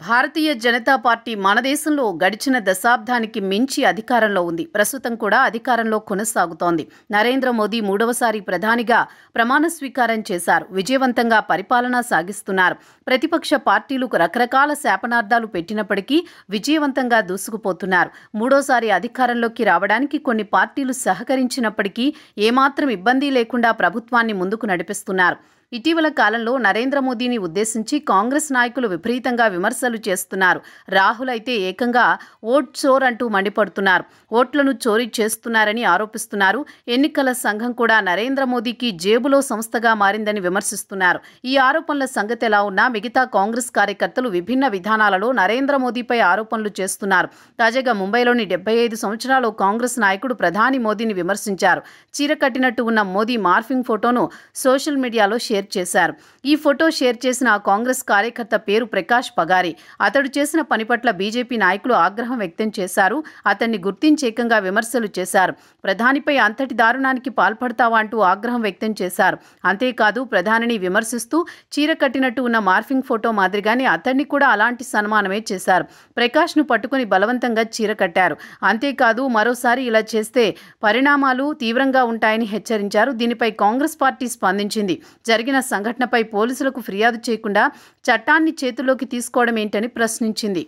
Bharatiya Janata party మన దేశంలో గడిచిన దశాబ్దానికి మించి అధికారంలో ఉంది. ప్రస్తుతం కూడా అధికారంలో కొనసాగుతోంది. నరేంద్ర మోదీ మూడవసారి ప్రధానిగా ప్రమాణ స్వీకారం చేశారు. విజయవంతంగా పరిపాలన సాగిస్తున్నారు. ప్రతిపక్ష పార్టీలకు రకరకాల శాపనార్థాలు పెట్టినప్పటికీ విజయవంతంగా దూసుకుపోతున్నారు. మూడోసారి అధికారంలోకి రావడానికి కొన్ని పార్టీలు సహకరించినప్పటికీ ఏమాత్రం ఇబ్బంది లేకుండా ప్రభుత్వాన్ని ముందుకు నడిపిస్తున్నారు. ఇటీవల కాలంలో నరేంద్ర మోదీని ఉద్దేశించి కాంగ్రెస్ నాయకులు విపరీతంగా విమర్శలు చేస్తున్నారు. రాహుల్ అయితే ఏకంగా ఓట్ చోర్ అంటూ మండిపడుతున్నారు. ఓట్లను చోరీ చేస్తున్నారని ఆరోపిస్తున్నారు. ఎన్నికల సంఘం కూడా నరేంద్ర మోదీకి జేబులో సంస్థగా మారిందని విమర్శిస్తున్నారు. ఈ ఆరోపణల సంగతి ఎలా ఉన్నా మిగతా కాంగ్రెస్ కార్యకర్తలు విభిన్న విధానాలలో నరేంద్ర మోదీపై ఆరోపణలు చేస్తున్నారు. తాజాగా ముంబైలోని 75 సంవత్సరాల కాంగ్రెస్ నాయకుడు ప్రధాని మోదీని విమర్శించారు. చీర కట్టినట్టు ఉన్న మోదీ మార్ఫింగ్ ఫోటోను సోషల్ మీడియాలో షేర్ చేశారు. ఈ ఫోటో షేర్ చేసిన ఆ కాంగ్రెస్ కార్యకర్త పేరు ప్రకాష్ పగారి. అతడు చేసిన పని పట్ల బీజేపీ నాయకులు ఆగ్రహం వ్యక్తం చేశారు. అతన్ని గుర్తించేకంగా విమర్శలు చేశారు. ప్రధానిపై అంతటి దారుణానికి పాల్పడతావా అంటూ ఆగ్రహం వ్యక్తం చేశారు. అంతేకాదు ప్రధానిని విమర్శిస్తూ చీర కట్టినట్టు ఉన్న మార్ఫింగ్ ఫోటో మాదిరిగానే అతన్ని కూడా అలాంటి సన్మానమే చేశారు. ప్రకాష్ను పట్టుకుని బలవంతంగా చీర కట్టారు. అంతేకాదు మరోసారి ఇలా చేస్తే పరిణామాలు తీవ్రంగా ఉంటాయని హెచ్చరించారు. దీనిపై కాంగ్రెస్ పార్టీ స్పందించింది. జరిగిన సంఘటనపై పోలీసులకు ఫిర్యాదు చేయకుండా చట్టాన్ని చేతుల్లోకి తీసుకోవడం ఏంటని ప్రశ్నించింది.